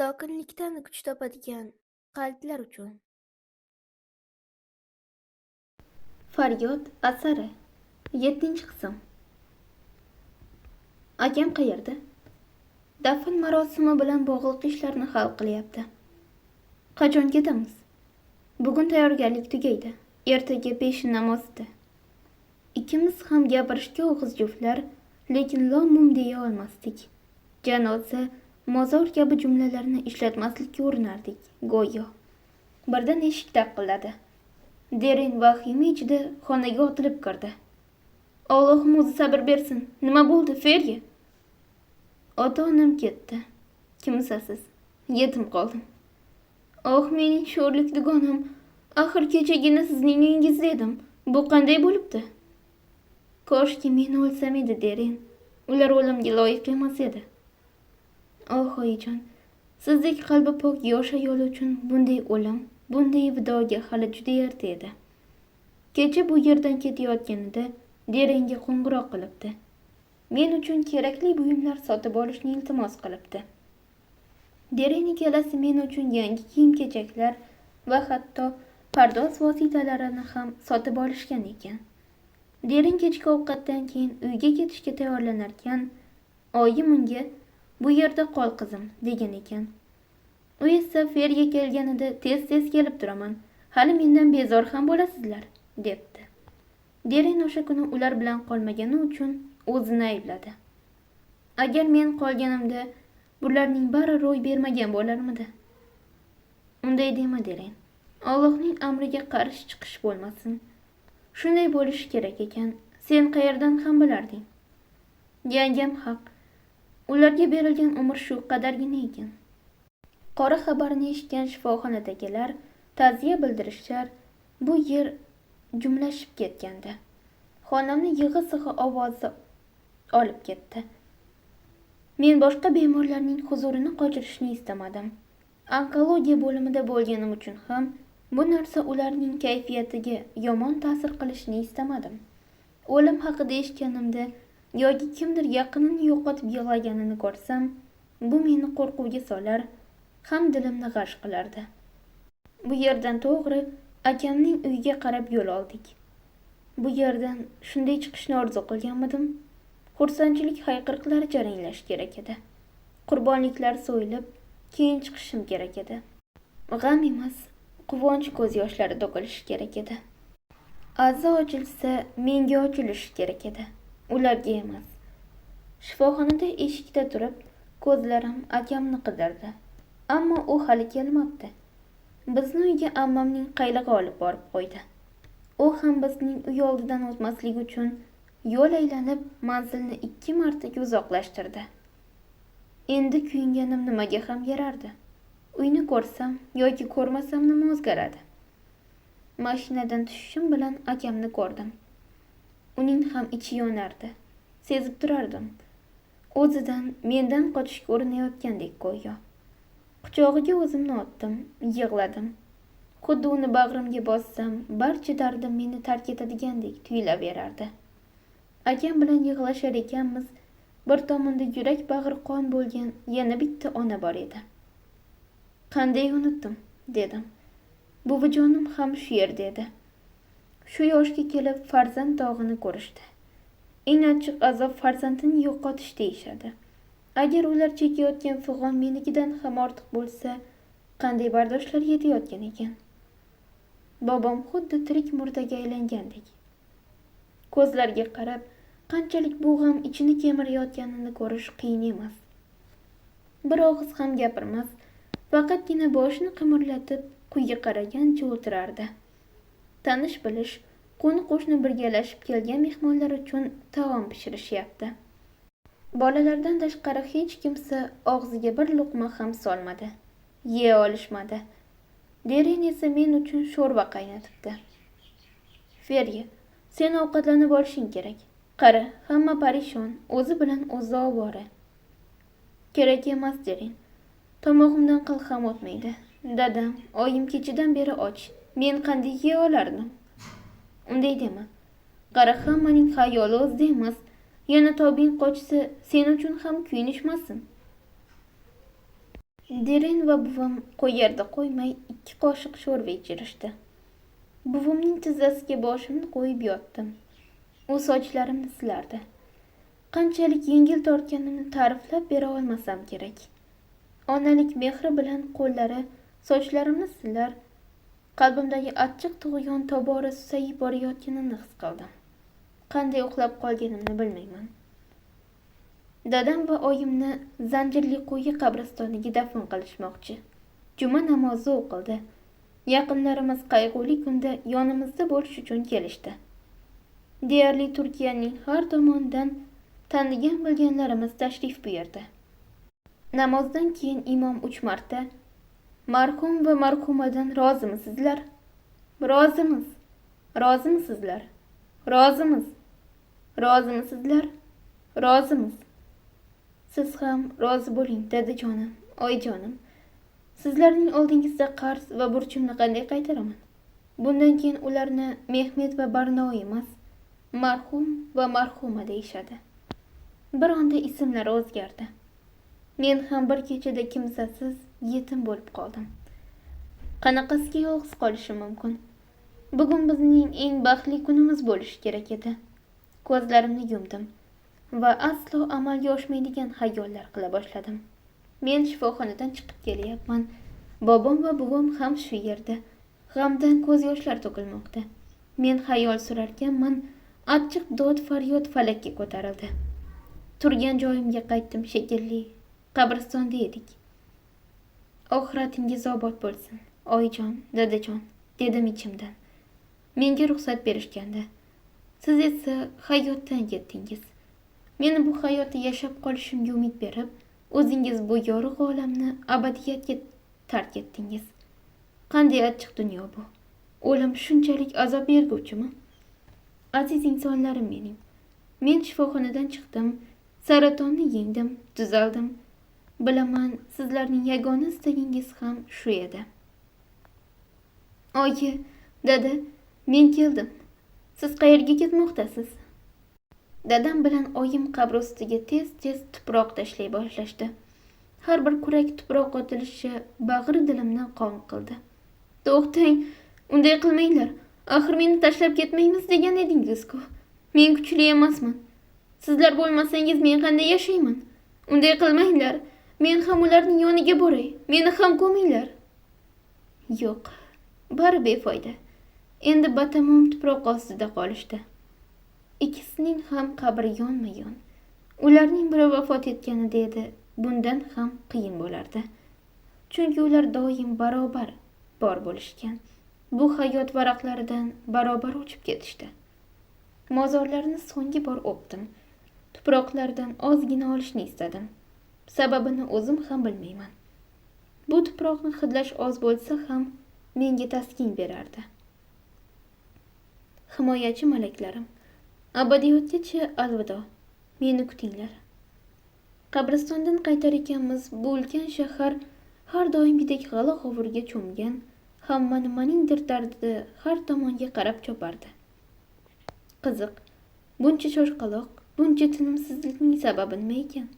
Sokinlikdan kuch topadigan qalblar uchun. Faryod asari 7-qism. Akam qayerda? Dafn marosimi bilan bog'liq ishlarni hal qilyapti. Qachon ketamiz? Bugun tayyorgarlik tugaydi. Ertaga peshin namozida. Ikkimiz ham gapirishga og'iz juftlar, lekin lom-mum deya olmasdik. Janoza, mozor kabi jumlalarni ishlatmaslikka urinardik, go'yo. Birdan eshik taqilladi. Derin vahima ichida xonaga otilib kirdi. Allohim o'zi sabr bersin. Nima bo'ldi, Ferya? Ota-onam ketdi. Kimsasiz, yetim qoldim. Oh, mening sho'rlik dugonam, axir kechagina sizning uyingizda edim. Bu qanday bo'libdi? Koshki men o'lsam edi, Derin. Ular o'limga loyiq emas edi. Oh, oyijon, sizdek qalbi pok yosh ayol uchun bunday o'lim, bunday vidoga hali juda erta edi. Kecha bu yerdan ketayotganida Deringa qo'ng'iroq qilibdi. Men uchun kerakli buyumlar sotib olishni iltimos qilibdi. Derin ikkalasi men uchun yangi kiyim-kechaklar va hatto pardoz vositalarini ham sotib olishgan ekan. Derin kechki ovqatdan keyin uyga ketishga tayyorlanarkan, oyim unga "Bu yerda qol qizim" degan ekan. U esa Ferga kelganida tez-tez kelib turaman. Hali mendan bezor ham bo'lasizlar, debdi. Derin o'sha kuni ular bilan qolmagani uchun o'zini aybladi. Agar men qolganimda bularning bari ro'y bermagan bo'larmidi? Unday dema, Derin. Allohning amriga qarshi chiqish bo'lmasin. Shunday bo'lishi kerak ekan. Sen qayerdan ham bilarding? Yangam haq. Ularga berilgan umr shu qadargina ekan. Qora xabarni eshitgan shifoxonadagilar ta'ziya bildirishar, bu yer jumlashib ketgandi. Xonamni yig'i-sig'i ovozi olib ketdi. Men boshqa bemorlarning huzurini qochirishni istamadim. Onkologiya bo'limida bo'lganim uchun ham bu narsa ularning kayfiyatiga yomon ta'sir qilishini istamadim. O'lim haqida eshitganimda yoki kimdir yaqinini yo'qotib yig'laganini ko'rsam, bu meni qo'rquvga solar, ham dilimni g'ash qilardi. Bu yerdan to'g'ri akamning uyiga qarab yo'l oldik. Bu yerdan shunday chiqishni orzu qilganmidim? Xursandchilik hayqiriqlari jaranglash kerak edi. Qurbonliklar so'yilib, keyin chiqishim kerak edi. G'am emas, quvonch ko'z yoshlari to'kilishi kerak edi. A'zo ochilsa, menga ochilishi kerak edi. Ularga emas. Shifoxonada eshikda turib, ko'zlarim akamni qidirdi. Ammo u hali kelmabdi. Bizni uyga ammamning qaylig'i olib borib qo'ydi. U ham bizning uy oldidan o'tmaslik uchun yo'l aylanib manzilni 2 martaga uzoqlashtirdi. Endi kuyinganim nimaga ham yarardi? Uyni ko'rsam yoki ko'rmasam nima o'zgaradi? Mashinadan tushishim bilan akamni ko'rdim. Uning ham ichi yonardi. Sezib turardim. O'zidan mendan qochishga urinayotgandek go'yo. Quchog'iga o'zimni otdim, yig'ladim. Xuddi uni bag'rimga bossam, barcha dardim meni tark etadigandek tuyulaverardi. Akam bilan yig'lashar ekanmiz, bir tomonda yurak bag'ri qon bo'lgan yana bitta ona bor edi. Qanday unutdim, dedim. Buvijonim ham shu yerda edi. Shu yoshga kelib farzand dog'ini ko'rishdi. Eng achchiq azob farzandini yo'qotish deyishadi. Agar ular chekayotgan fig'on menikidan ham ortiq bo'lsa, qanday bardoshlar yetayotgan ekan? Bobom xuddi tirik murdaga aylangandek. Ko'zlarga qarab, qanchalik bu g'am ichini kemirayotganini ko'rish qiyin emas. Bir og'iz ham gapirmas, faqatgina boshini qimirlatib, quyiga qaragancha o'tirardi. Tanish-bilish, qo'ni-qo'shni birgalashib kelgan mehmonlar uchun taom pishirishyapti. Bolalardan tashqari hech kimsa og'ziga bir luqma ham solmadi. Yeya olishmadi. Derin esa men uchun sho'rva qaynatibdi. Ferya, sen ovqatlanib olishing kerak. Qara, hamma parishon, o'zi bilan o'zi ovora. Kerak emas, Derin. Tomog'imdan qil ham o'tmaydi. Dadam, oyim kechadan beri och. Men qanday yeya olardim? Unday dema. Qara, hammaning xayoli o'zida emas. Yana tobing qochsa, sen uchun ham kuyinishmasin. Derin va buvim qo'yarda qo'ymay 2 qoshiq sho'rva ichirishdi. Buvimning tizzasiga boshimni qo'yib yotdim. U sochlarimni silardi. Qanchalik yengil tortganimni ta'riflab bera olmasam kerak. Onalik mehri bilan qo'llari sochlarimni silar, qalbimdagi achchiq tug'yon tobora susayib borayotganini his qildim. Qanday uxlab qolganimni bilmayman. Dadam va oyimni Zanjirli Qo'yi qabristoniga dafn qilishmoqchi. Juma namozi o'qildi. Yaqinlarimiz qayg'uli kunda yonimizda bo'lish uchun kelishdi. Deyarli Turkiyaning har tomonidan tanigan bilganlarimiz tashrif buyurdi. Namozdan keyin imom 3 marta marhum va marhumadan rozimisizlar? Rozimiz. Rozimisizlar? Rozimiz. Rozimisizlar? Rozimiz. Siz ham rozi bo'ling, dadajonim, oyijonim. Sizlarning oldingizda qarz va burchimni qanday qaytaraman? Bundan keyin ularni Mehmet va Barno emas, marhum va marhuma deyishadi. Bir onda ismlari o'zgardi. Men ham bir kechada kimsasiz, yetim bo'lib qoldim. Qanaqasiga yolg'iz qolishim mumkin? Bugun bizning eng baxtli kunimiz bo'lishi kerak edi. Ko'zlarimni yumdim va aslo amalga oshmaydigan xayollar qila boshladim. Men shifoxonadan chiqib kelyapman. Bobom va buvim ham shu yerda. G'amdan ko'z yoshlar to'kilmoqda. Men xayol surarkanman, achchiq dod faryod falakka ko'tarildi. Turgan joyimga qaytdim shekilli. Qabristonda edik. Oxiratingiz obod bo'lsin, oyijon, dadajon, dedim ichimdan. Menga ruxsat berishgandi. Siz esa hayotdan ketdingiz. Meni bu hayotda yashab qolishimga umid berib, o'zingiz bu yorug' olamni abadiyatga tark etdingiz. Qanday achchiq dunyo bu. O'lim shunchalik azob berguvchimi? Aziz insonlarim mening. Men shifoxonadan chiqdim, saratonni yengdim, tuzaldim. Bilaman, sizlarning yagona istagingiz ham shu edi. Oyi, dada, men keldim. Siz qayerga ketmoqdasiz? Dadam bilan oyim qabr ustiga tez-tez tuproq tashlay boshlashdi. Har bir kurak tuproq otilishi bag'ri dilimdan qon qildi. To'xtang, unday qilmanglar. Axir meni tashlab ketmaymiz degan edingiz-ku. Men kuchli emasman. Sizlar bo'lmasangiz men qanday yashayman? Unday qilmanglar. Men ham ularning yoniga boray. Meni ham ko'minglar. Yo'q, bari befoyda. Endi batamom tuproq ostida qolishdi. Ikkisining ham qabri yonma-yon. Ularning biri vafot etganida edi, bundan ham qiyin bo'lardi. Chunki ular doim barobar bor bo'lishgan. Bu hayot varaqlaridan barobar o'chib ketishdi. Mozorlarni so'nggi bor o'pdim. Tuproqlardan ozgina olishni istadim. Sababini o'zim ham bilmayman. Bu tuproqni hidlash oz bo'lsa ham menga taskin berardi. Himoyachi malaklarim, abadiyotgacha alvido. Meni kutinglar. Qabristondan qaytar ekanmiz, bu ulkan shahar har doimgidek g'ala-g'ovurga cho'mgan, hamma nimaningdir dardida har tomonga qarab chopardi. Qiziq, buncha shoshqaloq, buncha tinimsizlikning sababi nima ekan?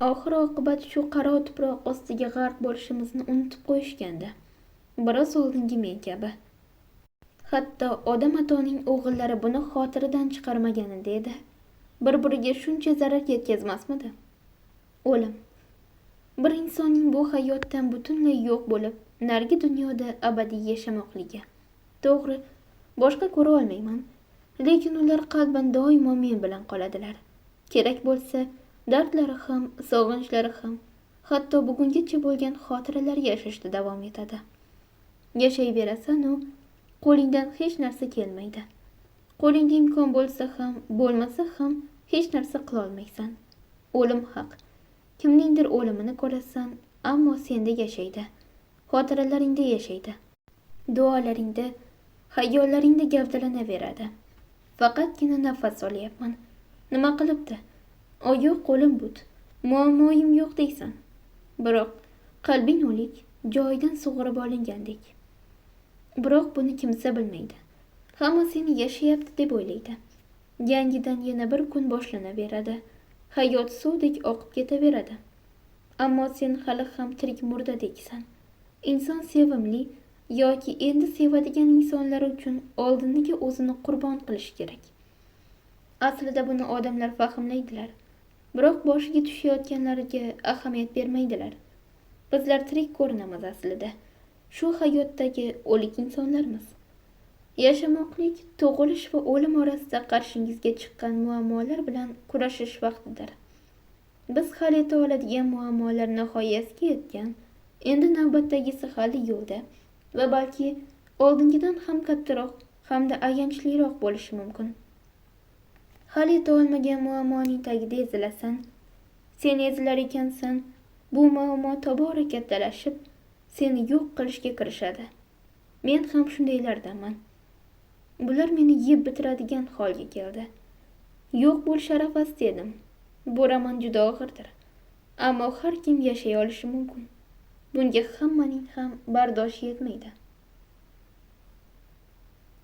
Oxir-oqibat shu qaro tuproq ostiga g'arq bo'lishimizni unutib qo'yishgandi. Biroz oldingi men kabi. Hatto odam atoning o'g'illari buni xotiridan chiqarmaganida edi. Bir-biriga shuncha zarar yetkazmasmidi? O'lim. Bir insonning bu hayotdan butunlay yo'q bo'lib, narigi dunyoda abadiy yashamoqligi. To'g'ri, boshqa ko'ra olmayman. Lekin ular qalban doimo men bilan qoladilar. Kerak bo'lsa, dardlari ham, sog'inchlari ham, hatto bugungacha bo'lgan xotiralari yashashda davom etadi. Yashayverasan-u, qo'lingdan hech narsa kelmaydi. Qo'lingda imkon bo'lsa ham, bo'lmasa ham hech narsa qila olmaysan. O'lim haq. Kimningdir o'limini ko'rasan, ammo senda yashaydi. Xotiralaringda yashaydi. Duolaringda, xayollaringda gavdalanaveradi. Faqatgina nafas olyapman. Nima qilibdi? Oyoq qo'lim but. Muammoyim yo'q deysan. Biroq qalbing o'lik, joyidan sug'urib olingandek. Biroq buni kimsa bilmaydi. Hamma seni yashayapti deb o'ylaydi. Yangidan yana bir kun boshlanaveradi. Hayot suvdek oqib ketaveradi. Ammo sen hali ham tirik murdadeksan. Inson sevimli yoki endi sevadigan insonlari uchun oldiniga o'zini qurbon qilishi kerak. Aslida buni odamlar fahmlaydilar, biroq boshiga tushayotganlariga ahamiyat bermaydilar. Bizlar tirik ko'rinamiz aslida. Shu hayotdagi o'lik insonlarmiz. Yashamoqlik, tug'ilish va o'lim orasida qarshingizga chiqqan muammolar bilan kurashish vaqtidir. Biz hal eta oladigan muammolar nihoyasiga yetgan, endi navbatdagisi hali yo'lda va balki oldingidan ham kattaroq hamda ayanchliroq bo'lishi mumkin. Hal eta olmagan muammoning tagida ezilasan, sen ezilar ekansan, bu muammo tobora kattalashib, seni yo'q qilishga kirishadi. Men ham shundaylardanman. Bular meni yeb bitiradigan holga keldi. Yo'q bo'lish arafasida edim. Bu roman juda og'irdir. Ammo har kim yashay olishi mumkin. Bunga hammaning ham bardoshi yetmaydi.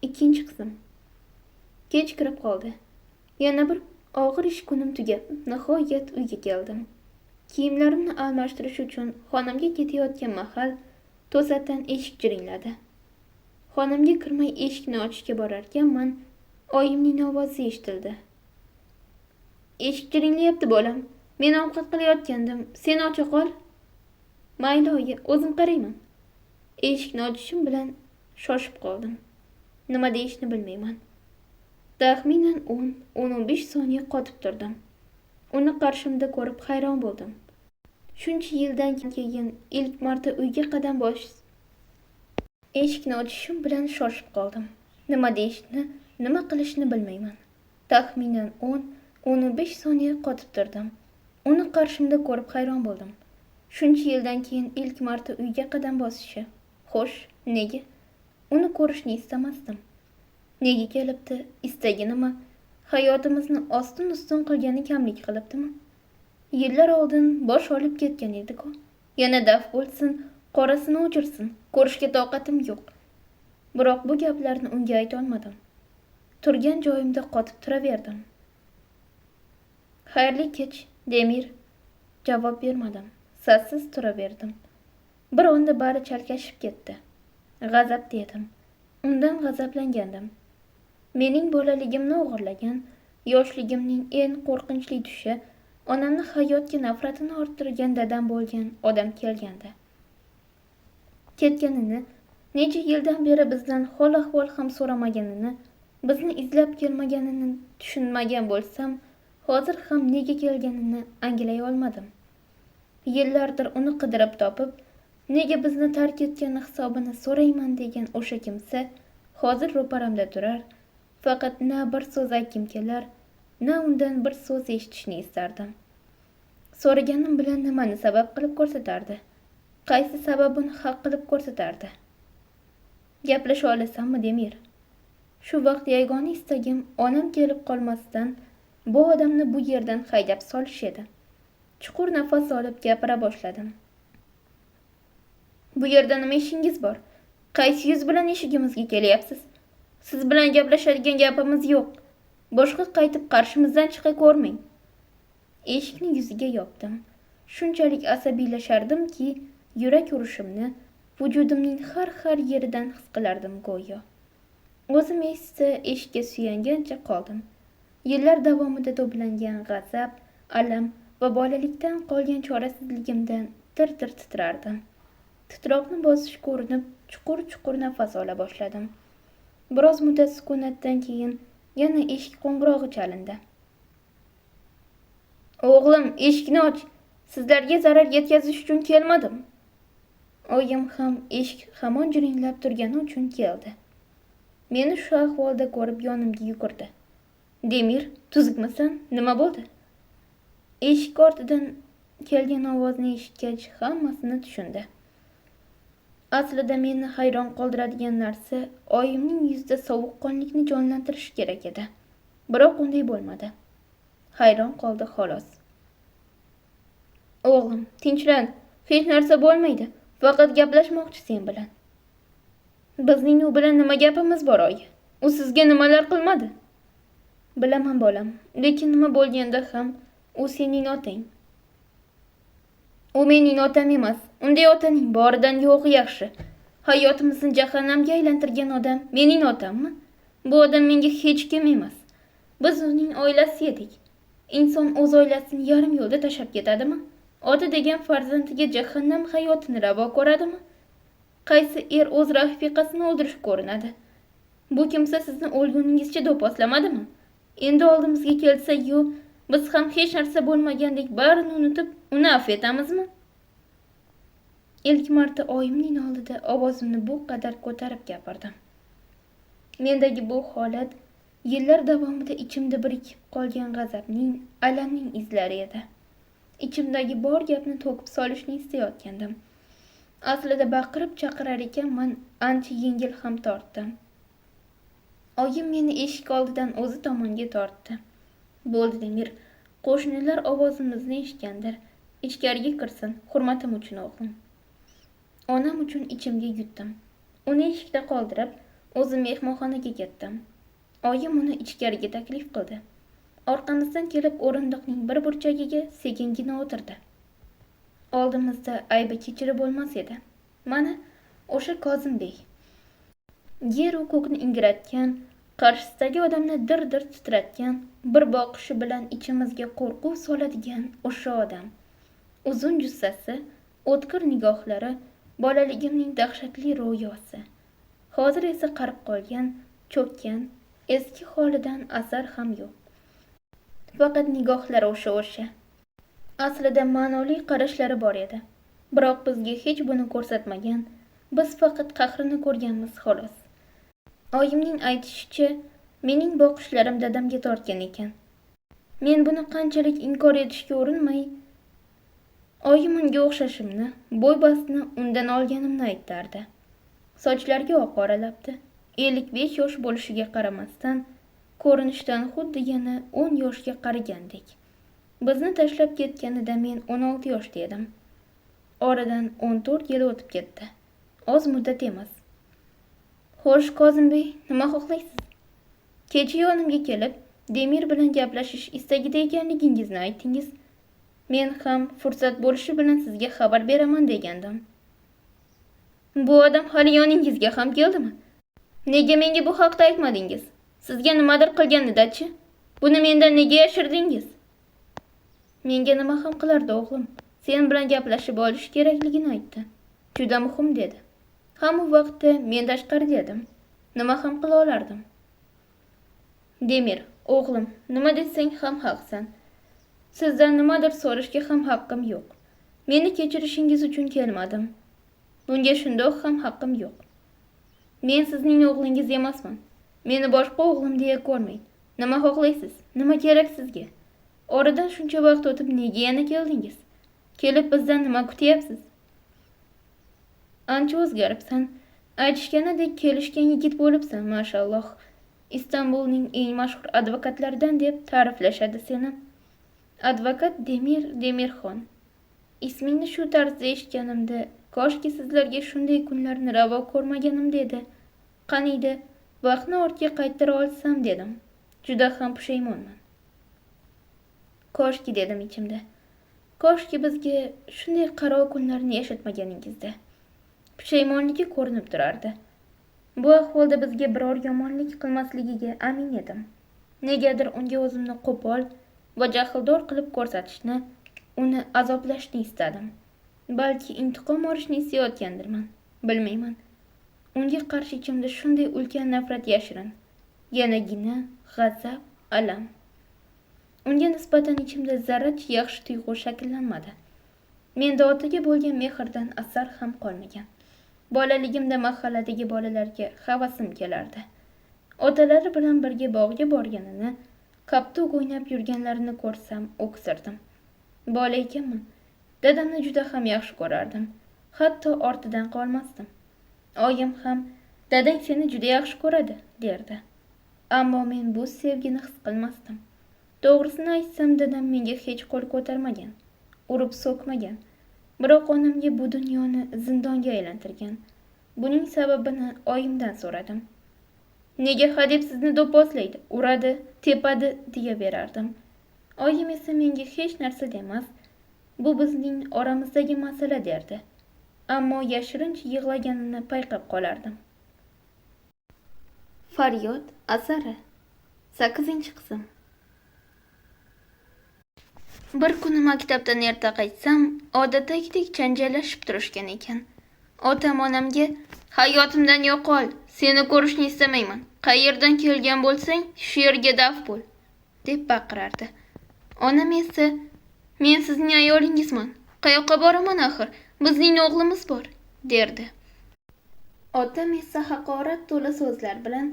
Ikkinchi qism. Kech kirib qoldi. Yana bir og'ir ish kunim tugab, nihoyat uyga keldim. Kiyimlarimni almashtirish uchun xonamga ketayotgan mahal to'satdan eshik jiringladi. Xonamga kirmay eshikni ochishga borarkanman, oyimning ovozi eshitildi. Eshik jiringlayapti bolam. Men ovqat qilayotgandim. Sen ocha qol. Mayli oyi, o'zim qarayman. Eshikni ochishim bilan shoshib qoldim. Nima deyishni bilmayman. Taxminan 10-15 soniya qotib turdim. Uni qarshimda ko'rib hayron bo'ldim. Shuncha yildan keyin ilk marta uyga qadam bosish. Eshikni ochishim bilan shoshib qoldim. Nima deyishni, nima qilishni bilmayman. Taxminan 10-15 soniya qotib turdim. Uni qarshimda ko'rib hayron bo'ldim. Shuncha yildan keyin ilk marta uyga qadam bosishi. Xo'sh, nega? Uni ko'rishni istamasdim. Nega kelibdi? Istagi nima? Hayotimizni ostin-ustun qilgani kamlik qilibdimi? Yillar oldin bosh olib ketgan edi-ku. Yana daf bo'lsin, qorasini o'chirsin. Ko'rishga toqatim yo'q. Biroq bu gaplarni unga ayta olmadim. Turgan joyimda qotib turaverdim. Xayrli kech, Demir. Javob bermadim. Sassiz turaverdim. Bir onda bari chalkashib ketdi. G'azabda edim. Undan g'azablangandim. Mening bolaligimni o'g'irlagan, yoshligimning eng qo'rqinchli tushi, onamni hayotga nafratini orttirgan dadam bo'lgan odam kelgandi. Ketganini, necha yildan beri bizdan hol-ahvol ham so'ramaganini, bizni izlab kelmaganini tushunmagan bo'lsam, hozir ham nega kelganini anglay olmadim. Yillardir uni qidirib topib, nega bizni tark etgani hisobini so'rayman degan o'sha kimsa hozir ro'paramda turar. Faqat na bir so'z aytgim kelar, na undan bir so'z eshitishni istardim. So'raganim bilan nimani sabab qilib ko'rsatardi? Qaysi sababini haq qilib ko'rsatardi? Gaplasha olasanmi, Demir? Shu vaqt yagona istagim onam kelib qolmasdan bu odamni bu yerdan haydab solish edi. Chuqur nafas olib gapira boshladim. Bu yerda nima ishingiz bor? Qaysi yuz bilan eshigimizga kelyapsiz? Siz bilan gaplashadigan gapimiz yo'q. Boshqa qaytib qarshimizdan chiqa ko'rmang. Eshikni yuziga yopdim. Shunchalik asabiylashardimki, yurak urishimni vujudimning har yeridan his qilardim go'yo. O'zim esa eshikka suyangancha qoldim. Yillar davomida to'plangan g'azab, alam va bolalikdan qolgan chorasizligimdan tir-tir titrardim. Titroqni bosish ko'rinib, chuqur nafas ola boshladim. Biroz muddat sukunatdan keyin yana eshik qo'ng'irog'i chalindi. O'g'lim, eshikni och. Sizlarga zarar yetkazish uchun kelmadim. Oyim ham eshik hamon jiringlab turgani uchun keldi. Meni shu ahvolda ko'rib yonimga yugurdi. Demir, tuzukmisan? Nima bo'ldi? Eshik ortidan kelgan ovozni eshitgach, hammasini tushundi. Aslida meni hayron qoldiradigan narsa oyimning yuzida sovuqqonlikni jonlantirish kerak edi. Biroq unday bo'lmadi. Hayron qoldi xolos. O'g'lim, tinchlan. Hech narsa bo'lmaydi. Faqat gaplashmoqchi sen bilan. Bizning u bilan nima gapimiz bor, oyi? U sizga nimalar qilmadi? Bilaman bolam, lekin nima bo'lganda ham u sening otang. U mening otam emas. Unday otaning boridan yo'g'i yaxshi. Hayotimizni jahannamga aylantirgan odam mening otammi? Bu odam menga hech kim emas. Biz uning oilasi edik. Inson o'z oilasini yarim yo'lda tashlab ketadimi? Ota degan farzandiga jahannam hayotini ravo ko'radimi? Qaysi o'z rafiqasini o'ldirishga ko'rinadi? Bu kimsa sizni o'lguningizcha do'pposlamadimi? Endi oldimizga kelsa-yu, biz ham hech narsa bo'lmagandek barini unutib, uni afv etamizmi? İlk marta oyimning oldida ovozimni bu qadar ko'tarib gapirdim. Mendagi bu holat yillar davomida ichimda birikib qolgan g'azabning, alamning izlari edi. Ichimdagi bor gapni to'kib solishni istayotgandim. Aslida baqirib chaqirar ekanman, ancha yengil ham tortdim. Oyim meni eshik oldidan o'zi tomonga tortdi. Bo'ldi Demir, qo'shnilar ovozimizni eshitgandir. Ichkariga kirsin, hurmatim uchun o'g'lim. Onam uchun ichimga yutdim. Uni eshikda qoldirib, o'zim mehmonxonaga ketdim. Oyim uni ichkariga taklif qildi. Orqamizdan kelib o'rindiqning bir burchagiga sekingina o'tirdi. Oldimizda aybi kechiri bo'lmas edi. Mana o'sha Kozim-bey. Yer u ko'kni ingratgan, qarshisidagi odamni dir-dir titratgan, bir boqishi bilan ichimizga qo'rquv soladigan o'sha odam. Uzun jussasi, o'tkir nigohlari, bolaligimning dahshatli ro'yosi. Hozir esa qarib qolgan, cho'kkan, eski holidan asar ham yo'q. Faqat nigohlari o'sha. Aslida ma'noli qarashlari bor edi. Biroq bizga hech buni ko'rsatmagan. Biz faqat qahrini ko'rganmiz xolos. Oyimning aytishicha, mening boqishlarim dadamga tortgan ekan. Men buni qanchalik inkor etishga urinmay, oyim unga o'xshashimni, bo'y-bastni undan olganimni aytardi. Sochlariga oq oralabdi. 55 yosh bo'lishiga qaramasdan, ko'rinishdan xuddi yana 10 yoshga qarigandek. Bizni tashlab ketganida men 16 yoshda edim. Oradan 14 yil o'tib ketdi. Oz muddat emas. Xo'sh, Kozim-bey, nima xohlaysiz? Kecha yonimga kelib, Demir bilan gaplashish istagida ekanligingizni aytdingiz. Men ham fursat bo'lishi bilan sizga xabar beraman degandim. Bu odam hali yoningizga ham keldimi? Nega menga bu haqda aytmadingiz? Sizga nimadir qilganida-chi? Buni mendan nega yashirdingiz? Menga nima ham qilardi o'g'lim? Sen bilan gaplashib olish kerakligini aytdi. Juda muhim dedi. Hamma vaqtda men tashqarida edim. Nima ham qila olardim? Demir, o'g'lim, nima desang ham haqsan. Sizdan nimadir so'rashga ham haqqim yo'q. Meni kechirishingiz uchun kelmadim. Bunga shundoq ham haqqim yo'q. Men sizning o'g'lingiz emasman. Meni boshqa o'g'lim deya ko'rmang. Nima xohlaysiz? Nima kerak sizga? Oradan shuncha vaqt o'tib nega yana keldingiz? Kelib bizdan nima kutyapsiz? Ancha o'zgaribsan. Aytishganidek kelishgan yigit bo'libsan, mashalloh. Istanbulning eng mashhur advokatlaridan deb ta'riflashadi seni. Advokat Demirxon. Ismingni shu tarzda eshitganimda, koshki sizlarga shunday kunlarni ravo ko'rmaganim dedi. Qaniydi, vaqtni ortga qaytara olsam dedim. Juda ham pushaymonman. Koshki dedim ichimda. Koshki bizga shunday qaro kunlarni yashatmaganingizda. Pushaymonligi ko'rinib turardi. Bu ahvolda bizga biror yomonlik qilmasligiga amin edim. Negadir unga o'zimni qo'pol va jahldor qilib ko'rsatishni, uni azoblashni istadim. Balki intiqom olishni istayotgandirman, bilmayman. Unga qarshi ichimda shunday ulkan nafrat yashirin. Yanagina g'azab, alam. Unga nisbatan ichimda zarracha yaxshi tuyg'u shakllanmadi. Menda otaga bo'lgan mehrdan asar ham qolmagan. Bolaligimda mahalladagi bolalarga havasim kelardi. Otalari bilan birga bog'ga borganini, kaptuk o'ynab yurganlarini ko'rsam o'ksirdim. Bola ekanman. Dadamni juda ham yaxshi ko'rardim. Hatto ortidan qolmasdim. Oyim ham dadang seni juda yaxshi ko'radi, derdi. Ammo men bu sevgini his qilmasdim. To'g'risini aytsam, dadam menga hech qo'l ko'tarmagan, urib so'kmagan. Biroq onamga bu dunyoni zindonga aylantirgan. Buning sababini oyimdan so'radim. Nega hadeb sizni do'pposlaydi, uradi, tepadi deya berardim. Oyim esa menga hech narsa demas, Bu bizning oramizdagi masala derdi. Ammo yashirincha yig'laganini payqab qolardim. Faryod asari 8-qism. Bir kuni maktabdan erta qaytsam, odatdagidek janjallashib turishgan ekan. Otam onamga "Hayotimdan yo'qol, seni ko'rishni istamayman. Qayerdan kelgan bo'lsang, shu yerga daf bo'l", deb baqirardi. Onam esa "Men sizning ayolingizman. Qayoqqa boraman axir? Bizning o'g'limiz bor", derdi. Otam esa haqorat to'la so'zlar bilan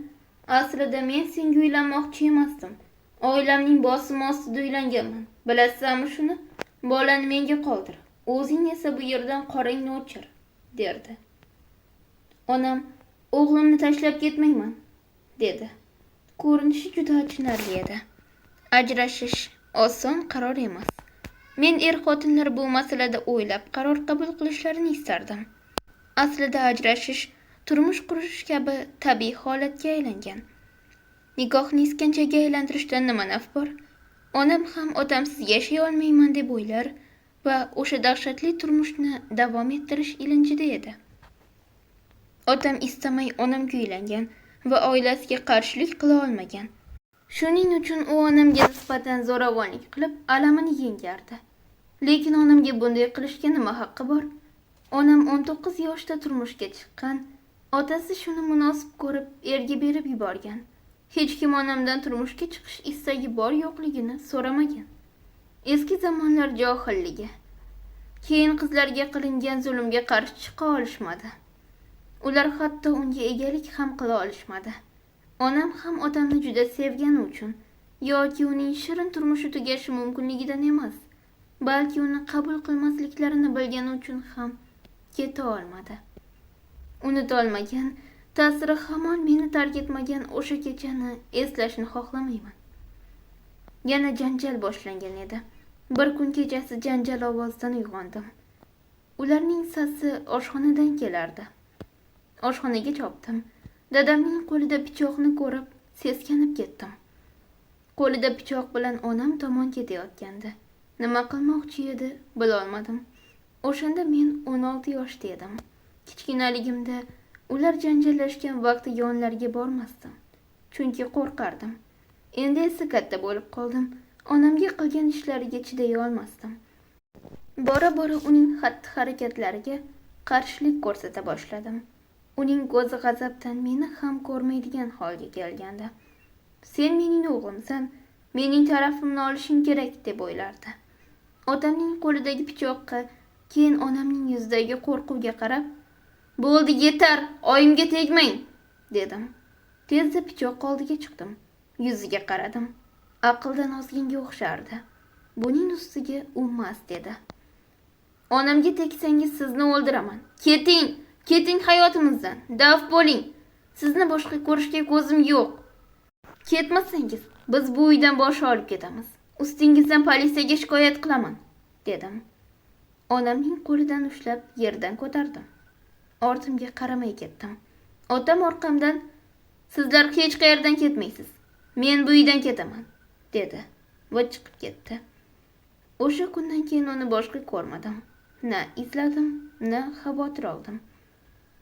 "Aslida men senga uylanmoqchi emasdim. Oilamning bosimi ostida uylanganman. Bilasanmi shuni? Bolani menga qoldir. O'zing esa bu yerdan qorangni o'chir", derdi. Onam "O'g'limni tashlab ketmayman", dedi. Ko'rinishi juda achinarli edi. Ajrashish oson qaror emas. Men xotinlar bu masalada o'ylab qaror qabul qilishlarini istardim. Aslida ajrashish turmush qurish kabi tabiiy holatga aylangan. Nikohni iskanjaga aylantirishdan nima naf bor? Onam ham otamsiz yashay olmayman deb o'ylar va o'sha dahshatli turmushni davom ettirish ilinjida edi. Otam istamay onamga uylangan va oilasiga qarshilik qila olmagan. Shuning uchun u onamga nisbatan zo'ravonlik qilib alamini yengardi. Lekin onamga bunday qilishga nima haqqi bor? Onam 19 yoshda turmushga chiqqan, otasi shuni munosib ko'rib erga berib yuborgan. Hech kim onamdan turmushga chiqish istagi bor yo'qligini so'ramagan. Eski zamonlar johilligi. Keyin qizlarga qilingan zulmga qarshi chiqa olishmadi. Ular hatto unga egalik ham qila olishmadi. Onam ham otamni juda sevgani uchun yoki uning shirin turmushi tugashi mumkinligidan emas, balki uni qabul qilmasliklarini bilgani uchun ham keta olmadi. Unutolmagan, ta'siri hamon meni tark etmagan o'sha kechani eslashni xohlamayman. Yana janjal boshlangan edi. Bir kun kechasi janjal ovozidan uyg'ondim. Ularning sasi oshxonadan kelardi. Oshxonaga chopdim. Dadamning qo'lida pichoqni ko'rib seskanib ketdim. Qo'lida pichoq bilan onam tomon ketayotgandi. Nima qilmoqchi edi, bilolmadim. O'shanda men 16 yoshda edim. Kichkinaligimda ular janjallashgan vaqtda yonlariga bormasdim, chunki qo'rqardim. Endi esa katta bo'lib qoldim. Onamga qilgan ishlariga chiday olmasdim. Bora-bora uning xatti-harakatlariga qarshilik ko'rsata boshladim. Uning ko'zi g'azabdan meni ham ko'rmaydigan holga kelgandi. "Sen mening o'g'limsan, mening tarafimni olishing kerak", deb o'ylardi. Otamning qo'lidagi pichoqqa, keyin onamning yuzidagi qo'rquvga qarab, "Bo'ldi, yetar, oyimga tegmang", dedim. Tezda pichoq oldiga chiqdim. Yuziga qaradim. Aqldan ozganga o'xshardi. Buning ustiga u mast edi. "Onamga tegsangiz sizni o'ldiraman. Keting, keting hayotimizdan. Daf bo'ling. Sizni boshqa ko'rishga ko'zim yo'q. Ketmasangiz biz bu uydan bosh olib ketamiz. Ustingizdan politsiyaga shikoyat qilaman", dedim. Onamning qo'lidan ushlab yerdan ko'tardim. Ortimga qaramay ketdim. Otam orqamdan "Sizlar hech qayerdan ketmaysiz. Men bu uydan ketaman", dedi va chiqib ketdi. O'sha kundan keyin uni boshqa ko'rmadim. Na izladim, na xavotir oldim.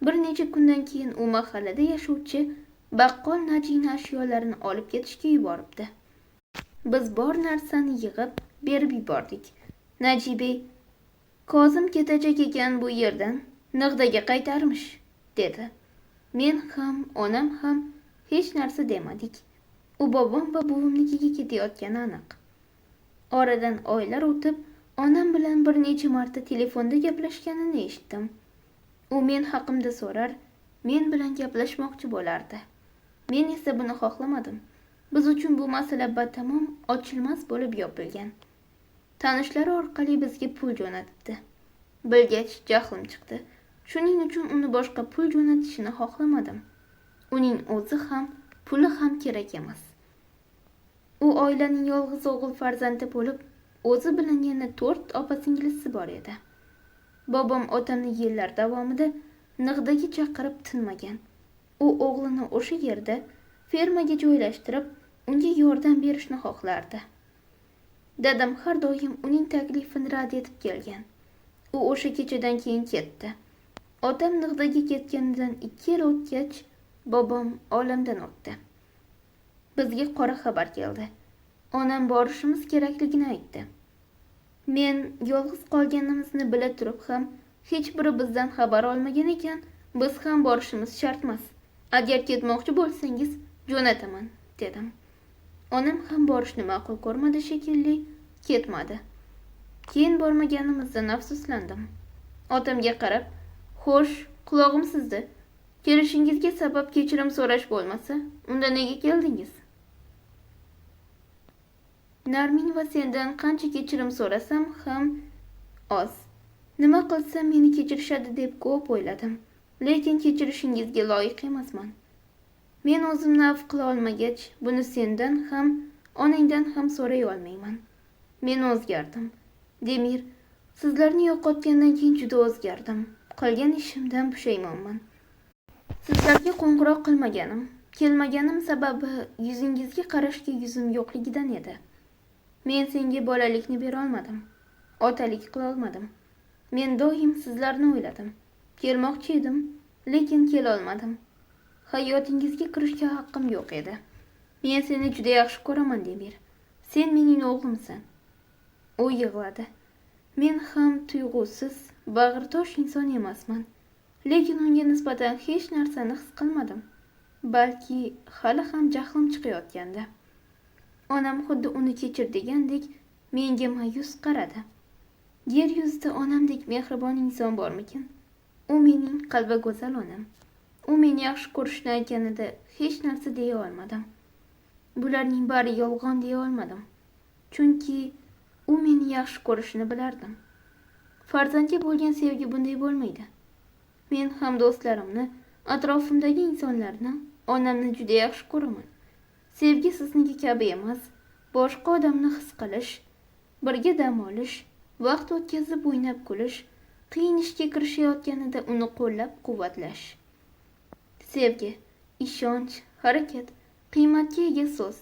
Bir necha kundan keyin u mahallada yashovchi baqqol Najina ashyolarini olib ketishga yuboribdi. Biz bor narsani yig'ib berib yubordik. Najiba "Kozim ketajak ekan bu yerdan, Nig'daga qaytarmish", dedi. Men ham, onam ham hech narsa demadik. U bobom va buvimnikiga ketayotgani aniq. Oradan oylar o'tib, onam bilan bir necha marta telefonda gaplashganini eshitdim. U men haqimda so'rar, men bilan gaplashmoqchi bo'lardi. Men esa buni xohlamadim. Biz uchun bu masala batamom ochilmas bo'lib yopilgan. Tanishlari orqali bizga pul jo'natibdi. Bilgach jahlim chiqdi. Shuning uchun uni boshqa pul jo'natishini xohlamadim. Uning o'zi ham, puli ham kerak emas. U oilaning yolg'iz o'g'il farzandi bo'lib, o'zi bilan yana 4 opa-singlisi bor edi. Bobom otamni yillar davomida Nig'daga chaqirib tinmagan. U o'g'lini o'sha yerda fermaga joylashtirib, unga yordam berishni xohlardi. Dadam har doim uning taklifini rad etib kelgan. U o'sha kechadan keyin ketdi. Otam Nig'daga ketganidan 2 yil o'tgach, bobom olamdan o'tdi. Bizga qora xabar keldi. Onam borishimiz kerakligini aytdi. Men yolg'iz qolganimizni bila turib ham hech biri bizdan xabar olmagan ekan, biz ham borishimiz shart emas. Agar ketmoqchi bo'lsangiz, jo'nataman, dedim. Onam ham borishni ma'qul ko'rmadi shekilli, ketmadi. Keyin bormaganimizdan afsuslandim. Otamga qarab, "Xo'sh, qulog'im sizda. Kelishingizga sabab kechirim so'rash bo'lmasa, unda nega keldingiz?" Narmin va sendan qancha kechirim so'rasam ham oz. Nima qilsam meni kechirishadi deb ko'p o'yladim. Lekin kechirishingizga loyiq emasman. Men o'zimni avf qila olmagach, buni sendan ham, onangdan ham so'ray olmayman. Men o'zgardim. Demir, sizlarni yo'qotgandan keyin juda o'zgardim. Qilgan ishimdan pushaymonman. Sizlarga qo'ng'iroq qilmaganim, kelmaganim sababi yuzingizga qarashga yuzim yo'qligidan edi. Men senga bolalikni bera olmadim. Otalik qila olmadim. Men doim sizlarni o'yladim. Kelmoqchi edim, lekin kela olmadim. Hayotingizga kirishga haqqim yo'q edi. Men seni juda yaxshi ko'raman, Demir. Sen mening o'g'limsan. U yig'ladi. Men ham tuyg'usiz, bag'ritosh inson emasman. Lekin unga nisbatan hech narsani his qilmadim. Balki hali ham jahlim chiqayotgandi. Onam xuddi uni kechir degandek menga ma'yus qaradi. Yer yuzida onamdek mehribon inson bormikin? U mening qalbi go'zal onam. U meni yaxshi ko'rishni aytganida hech narsa deya olmadim. Bularning bari yolg'on deya olmadim. Chunki u meni yaxshi ko'rishini bilardim. Farzandga bo'lgan sevgi bunday bo'lmaydi. Men ham do'stlarimni, atrofimdagi insonlarni, onamni juda yaxshi ko'raman. Sevgi sizniki kabi emas, boshqa odamni his qilish, birga dam olish, vaqt o'tkazib o'ynab kulish, qiyin ishga kirishayotganida uni qo'llab-quvvatlash. Sevgi, ishonch, harakat, qiymatga ega so'z,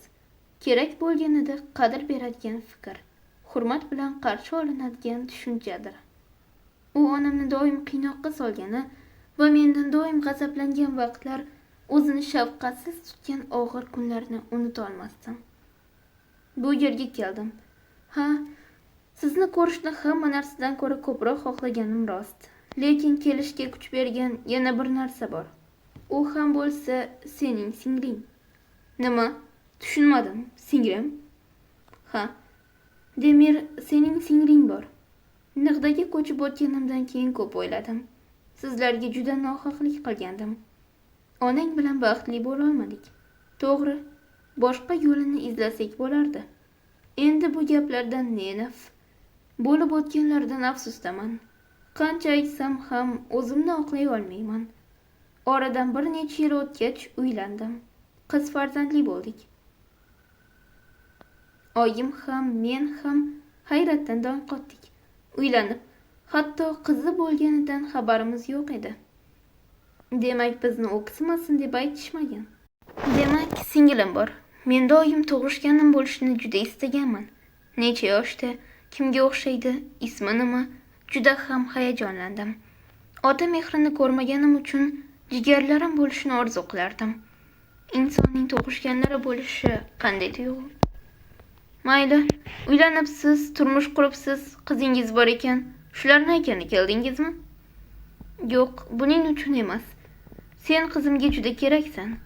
kerak bo'lganida qadr beradigan fikr, hurmat bilan qarshi olinadigan tushunchadir. U onamni doim qiynoqqa solgani va mendan doim g'azablangan vaqtlar, o'zini shafqatsiz tutgan og'ir kunlarni unuta olmasdim. Bu yerga keldim. Ha, sizni ko'rishni hamma narsadan ko'ra ko'proq xohlaganim rost. Lekin kelishga kuch bergan yana bir narsa bor. U ham bo'lsa sening singling. Nima? Tushunmadim. Singlim? Ha. Demir, sening singling bor. Nig'daga ko'chib o'tganimdan keyin ko'p o'yladim. Sizlarga juda nohaqlik qilgandim. Onang bilan baxtli bo'la olmadik. To'g'ri, boshqa yo'lini izlasak bo'lardi. Endi bu gaplardan ne naf? Bo'lib o'tganlardan afsusdaman. Qancha aytsam ham o'zimni oqlay olmayman. Oradan bir necha yil o'tgach uylandim. Qiz farzandli bo'ldik. Oyim ham, men ham hayratdan dong qotdik. Uylanib, hatto qizi bo'lganidan xabarimiz yo'q edi. Demak, bizni o'qisimasin deb aytishmagan. Demak, singlim bor. Men doim tug'ishganim bo'lishini juda istaganman. Necha yoshda, kimga o'xshaydi, ismi nima? Juda ham hayajonlandim. Ota mehrini ko'rmaganim uchun jigarlarim bo'lishini orzu qilardim. Insonning tug'ishganlari bo'lishi qanday tuyg'u? Mayli, uylanibsiz, turmush quribsiz, qizingiz bor ekan, shularni aytgani keldingizmi? Yo'q, buning uchun emas. Sen qizimga juda keraksan.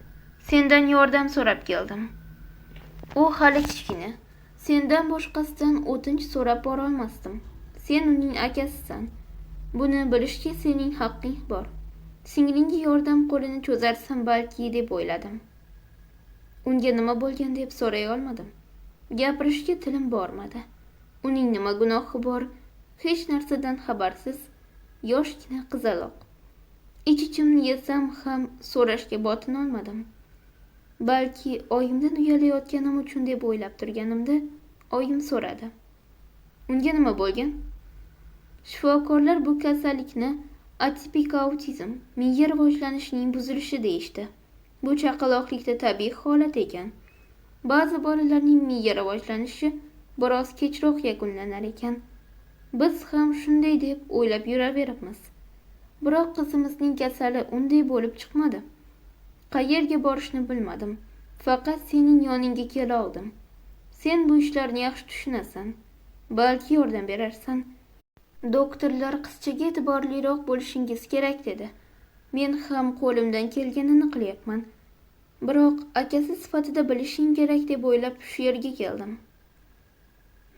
Sendan yordam so'rab keldim. U hali kichkina. Sendan boshqasidan o'tinch so'rab bora olmasdim. Sen uning akasisan. Buni bilishga sening haqqing bor. Singlingga yordam qo'lini cho'zarsam balki deb o'yladim. Unga nima bo'lgan deb so'ray olmadim. Gapirishga tilim bormadi. Uning nima gunohi bor? Hech narsadan xabarsiz, yoshgina qizaloq. Ich-ichimni yesam ham so'rashga botin olmadim. Balki oyimdan uyalayotganim uchun deb o'ylab turganimda oyim so'radi. Unga nima bo'lgan? Shifokorlar bu kasallikni atipik autizm, miya rivojlanishining buzilishi deyishdi. Bu chaqaloqlikda tabiiy holat ekan. Ba'zi bolalarning miya rivojlanishi biroz kechroq yakunlanar ekan. Biz ham shunday deb o'ylab yuraveribmiz. Biroq qizimizning kasali unday bo'lib chiqmadi. Qayerga borishni bilmadim. Faqat sening yoningga kela oldim. Sen bu ishlarni yaxshi tushunasan. Balki yordam berarsan. Doktorlar qizchaga e'tiborliroq bo'lishingiz kerak dedi. Men ham qo'limdan kelganini qilyapman. Biroq akasi sifatida bilishing kerak deb o'ylab shu yerga keldim.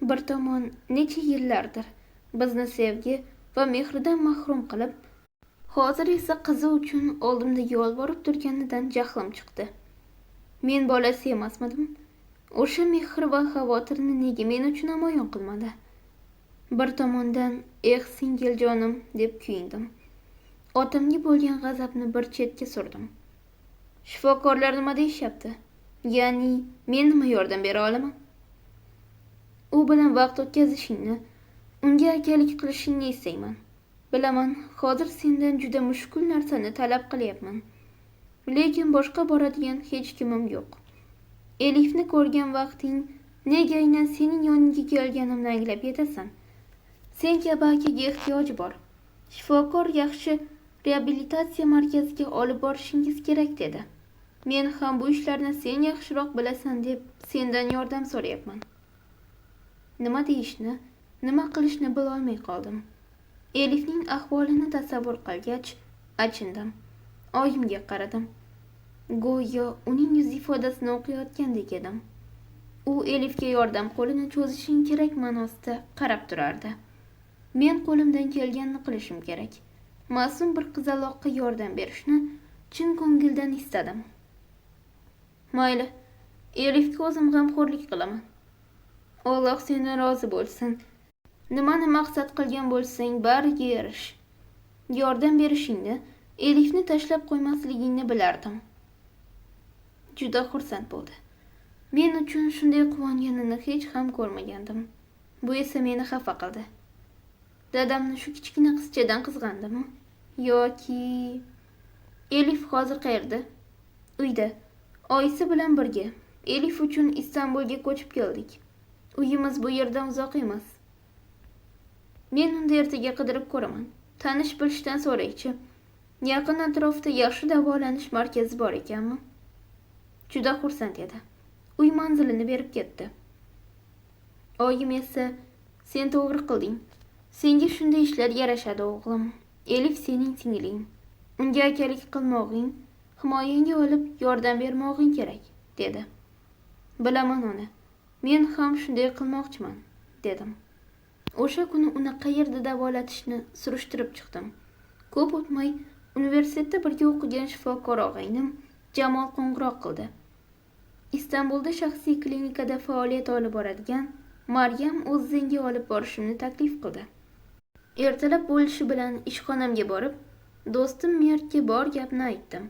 Bir tomon necha yillardir bizni sevgi va mehridan mahrum qilib, hozir esa qizi uchun oldimda yolvorib turganidan jahlim chiqdi. Men bolasi emasmidim? O'sha mehr va xavotirni nega men uchun namoyon qilmadi? Bir tomondan singiljonim deb kuyindim. Otamga bo'lgan g'azabni bir chetga surdim. Shifokorlar nima deyishyapti? Ya'ni men nima yordam bera olaman? U bilan vaqt o'tkazishingni, unga akalik qilishingni istayman. Bilaman, hozir sendan juda mushkul narsani talab qilyapman. Lekin boshqa boradigan hech kimim yo'q. Elifni ko'rgan vaqting nega aynan sening yoningga kelganimni anglab yetasan. Sen kabi akaga ehtiyoj bor. Shifokor yaxshi reabilitatsiya markaziga olib borishingiz kerak dedi. Men ham bu ishlarni sen yaxshiroq bilasan deb sendan yordam so'rayapman. Nima deyishni, nima qilishni bilolmay qoldim. Elifning ahvolini tasavvur qilgach, achindim. Oyimga qaradim. Go'yo uning yuz ifodasini o'qiyotgandek edim. U Elifga yordam qo'lini cho'zishing kerak ma'nosida qarab turardi. Men qo'limdan kelganini qilishim kerak. Ma'sum bir qizaloqqa yordam berishni chin ko'ngildan istadim. Mayli, Elifga o'zim g'amxo'rlik qilaman. Alloh sendan rozi bo'lsin. Nimani maqsad qilgan bo'lsang, bariga erish. Yordam berishingni, Elifni tashlab qo'ymasligingni bilardim. Juda xursand bo'ldi. Men uchun shunday quvonganini hech ham ko'rmagandim. Bu esa meni xafa qildi. Dadamni shu kichkina qizchadan qizg'andimi? Yoki Elif hozir qayerda? Uyda. Oyisi bilan birga. Elif uchun Istanbulga ko'chib keldik. Uyimiz bu yerdan uzoq emas. Men unda ertaga qidirib ko'raman. Tanish bilishdan so'raychi. Yaqin atrofda yaxshi davolanish markazi bor ekanmi? Juda xursand edi. Uy manzilini berib ketdi. Oyim esa, sen to'g'ri qilding. Senga shunday ishlar yarashadi o'g'lim. Elif sening singling. Unga akalik qilmog'ing, himoyangga olib yordam bermog'ing kerak, dedi. Bilaman ona. Men ham shunday qilmoqchiman, dedim. O'sha kuni uni qayerda davolatishni surishtirib chiqdim. Ko'p o'tmay universitetda birga o'qigan shifokor og'aynim Jamol qo'ng'iroq qildi. Istanbulda shaxsiy klinikada faoliyat olib boradigan Maryam o'ziga olib borishimni taklif qildi. Ertalab bo'lishi bilan ishxonamga borib, do'stim Mertga bor gapni aytdim.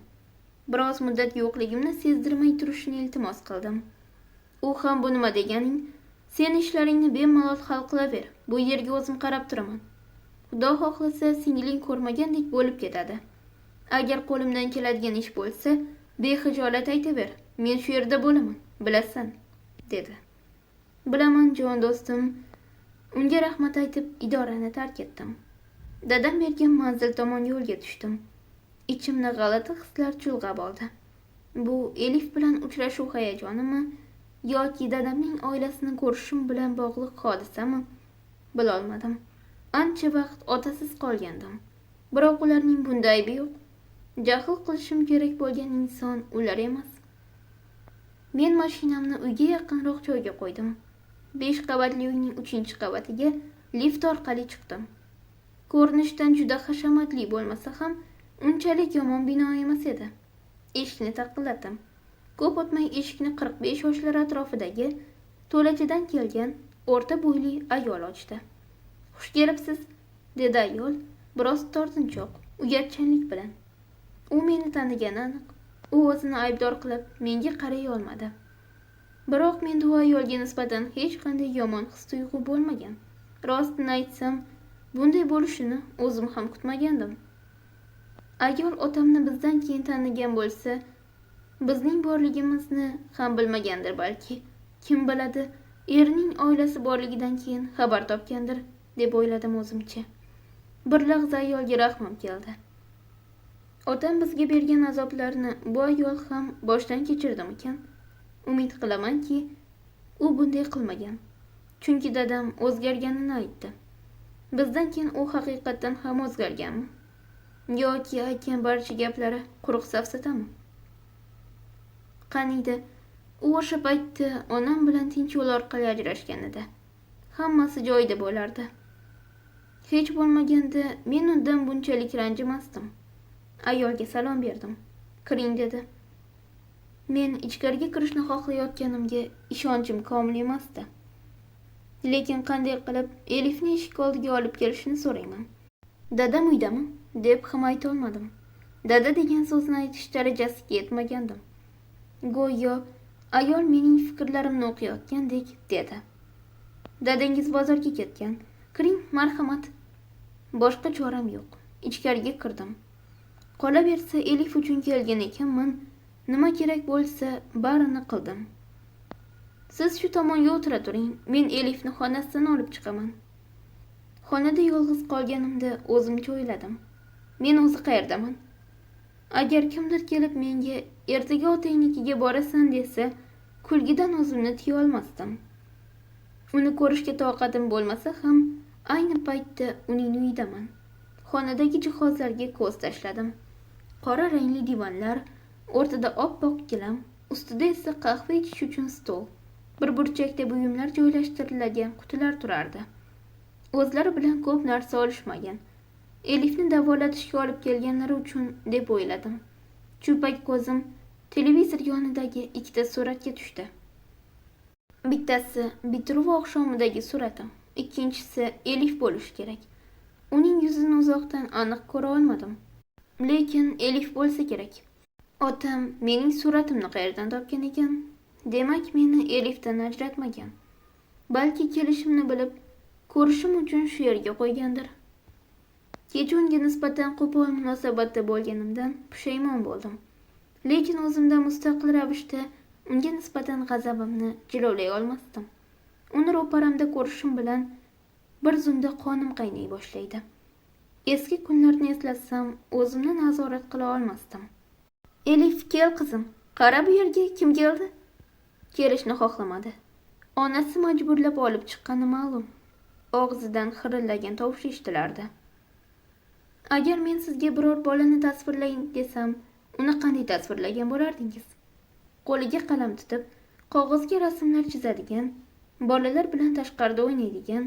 Biroz muddat yo'qligimni sezdirmay turishini iltimos qildim. U ham bu nima deganing? Sen ishlaringni bemalol hal qilaver. Bu yerga o'zim qarab turaman. Xudo xohlasa singling ko'rmagandek bo'lib ketadi. Agar qo'limdan keladigan ish bo'lsa, bexijolat aytaver. Men shu yerda bo'laman, bilasan, dedi. Bilaman, jon do'stim. Unga rahmat aytib idorani tark etdim. Dadam bergan manzil tomon yo'lga tushdim. Ichimni g'alati hislar chulg'ab oldi. Bu Elif bilan uchrashuv hayajonimi yoki dadamning oilasini ko'rishim bilan bog'liq hodisami? Bilolmadim. Ancha vaqt otasiz qolgandim. Biroq ularning bunda aybi yo'q. Jahl qilishim kerak bo'lgan inson ular emas. Men mashinamni uyga yaqinroq joyga qo'ydim. 5 qavatli uyning 3-qavatiga lift orqali chiqdim. Ko'rinishdan juda hashamatli bo'lmasa ham, unchalik yomon bino emas edi. Eshikni taqillatdim. Ko'p o'tmay eshikni 45 yoshlar atrofidagi to'lachadan kelgan o'rta bo'yli ayol ochdi. "Xush kelibsiz", dedi ayol, biroz tortinchoq, uyatchanlik bilan. U meni tanigani aniq. U o'zini aybdor qilib menga qaray olmadi. Biroq menda u ayolga nisbatan hech qanday yomon his-tuyg'u bo'lmagan. Rostini aytsam, bunday bo'lishini o'zim ham kutmagandim. Ayol otamni bizdan keyin tanigan bo'lsa, bizning borligimizni ham bilmagandir balki. Kim biladi, erining oilasi borligidan keyin xabar topgandir deb o'yladim o'zimcha. Bir lahza ayolga rahmim keldi. Otam bizga bergan azoblarni bu ayol ham boshdan kechirdimikan? Umid qilamanki, u bunday qilmagan. Chunki dadam o'zgarganini aytdi. Bizdan keyin u haqiqatdan ham o'zgarganmi? Yoki aytgan barcha gaplari quruq safsatami? Qaniydi, u o'sha paytda onam bilan tinch yo'l orqali ajrashgan edi. Hammasi joyida bo'lardi. Hech bo'lmaganda men undan bunchalik ranjimasdim. Ayolga salom berdim. Kiring dedi. Men ichkariga kirishni xohlayotganimga ishonchim komil emasdi. Lekin qanday qilib Elifni eshik oldiga olib kelishini so'rayman. Dadam uydami deb ham ayta olmadim. Dada degan so'zni aytish darajasiga yetmagandim. Go'yo ayol mening fikrlarimni o'qiyotgandek dedi. Dadangiz bozorga ketgan. Kiring, marhamat. Boshqa choram yo'q. Ichkariga kirdim. Qolaversa Elif uchun kelgan ekanman. Nima kerak bo'lsa barini qildim. Siz shu tomonga o'tira turing. Men Elifni xonasidan olib chiqaman. Xonada yolg'iz qolganimda o'zimcha o'yladim. Men o'zi qayerdaman? Agar kimdir kelib menga ertaga otangnikiga borasan desa, kulgidan o'zimni tiya olmasdim. Uni ko'rishga toqatim bo'lmasa ham ayni paytda uning uyidaman. Xonadagi jihozlarga ko'z tashladim. Qora rangli divanlar, o'rtada oppoq gilam, ustida esa qahva ichish uchun stol. Bir burchakda buyumlar joylashtiriladigan qutilar turardi. O'zlari bilan ko'p narsa olishmagan. Elifni davolatishga olib kelganlari uchun deb o'yladim. Chupak ko'zim televizor yonidagi ikkita suratga tushdi. Bittasi bitiruv oqshomidagi suratim, ikkinchisi Elif bo'lishi kerak. Uning yuzini uzoqdan aniq ko'ra olmadim. Lekin Elif bo'lsa kerak. Otam mening suratimni qayerdan topgan ekan? Demak, meni Elifdan ajratmagan. Balki kelishimni bilib, ko'rishim uchun shu yerga qo'ygandir. Kecha unga nisbatan qo'pol munosabatda bo'lganimdan pushaymon bo'ldim. Lekin o'zimda mustaqil ravishda unga nisbatan g'azabimni jilovlay olmasdim. Uni ro'paramda ko'rishim bilan bir zumda qonim qaynay boshlaydi. Eski kunlarni eslatsam, o'zimni nazorat qila olmasdim. Elif, kel qizim. Qara bu yerga kim keldi? Kelishni xohlamadi. Onasi majburlab olib chiqqani ma'lum. Og'zidan xirillagan tovush eshitilardi. Agar men sizga biror bolani tasvirlayin desam, uni qanday tasvirlagan bo'lardingiz? Qo'liga qalam tutib, qog'ozga rasmlar chizadigan, bolalar bilan tashqarida o'ynaydigan,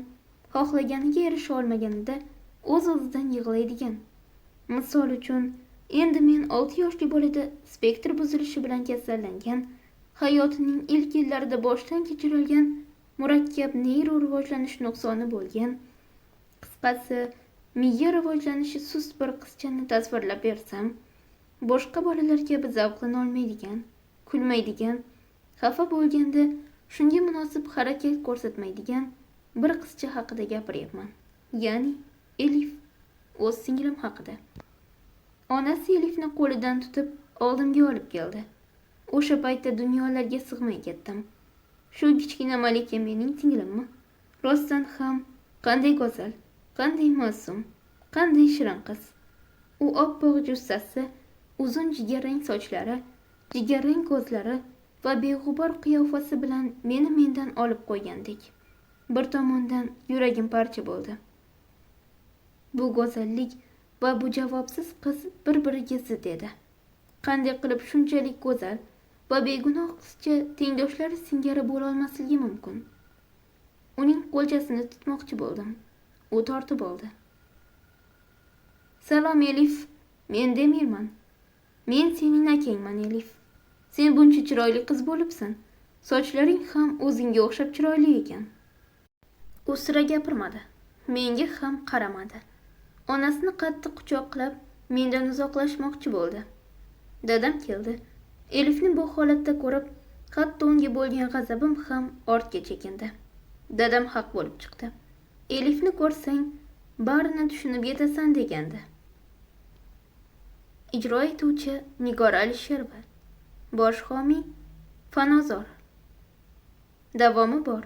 xohlaganiga erisha olmaganida o'z-o'zidan yig'laydigan. Misol uchun, endi men 6 yoshli bolada spektr buzilishi bilan kasallangan, hayotining ilk yillarida boshdan kechirilgan murakkab neyro rivojlanish nuqsoni bo'lgan, qisqasi, miya rivojlanishi sust bir qizchani tasvirlab bersam, boshqa bolalar kabi zavqlana olmaydigan, kulmaydigan, xafa bo'lganda shunga munosib harakat ko'rsatmaydigan bir qizcha haqida gapiryapman. Ya'ni Elif, o'z singlim haqida. Onasi Elifni qo'lidan tutib oldimga olib keldi. O'sha paytda dunyolarga sig'may ketdim. Shu kichkina malika mening singlimmi? Rostdan ham qanday go'zal, qanday ma'sum, qanday shirin qiz. U oppoq jussasi, uzun jigarrang sochlari, jigarrang ko'zlari va beg'ubor qiyofasi bilan meni mendan olib qo'ygandek. Bir tomondan yuragim parcha bo'ldi. Bu go'zallik va bu javobsiz qiz bir-biriga zid edi. Qanday qilib shunchalik go'zal va begunoh qizcha tengdoshlari singari bo'la olmasligi mumkin? Uning qo'lchasini tutmoqchi bo'ldim. U tortib oldi. Salom Elif, men Demirman. Men sening akangman Elif. Sen buncha chiroyli qiz bo'libsan. Sochlaring ham o'zingga o'xshab chiroyli ekan. U sira gapirmadi. Menga ham qaramadi. Onasini qattiq quchoqlab, mendan uzoqlashmoqchi bo'ldi. Dadam keldi. Elifni bu holatda ko'rib, hatto unga bo'lgan g'azabim ham ortga chekindi. Dadam haq bo'lib chiqdi. Elifni ko'rsang, barini tushunib yetasan degandi. Ijro etuvchi Nigora Alisherova. Bosh homiy Fanozor. Davomi bor.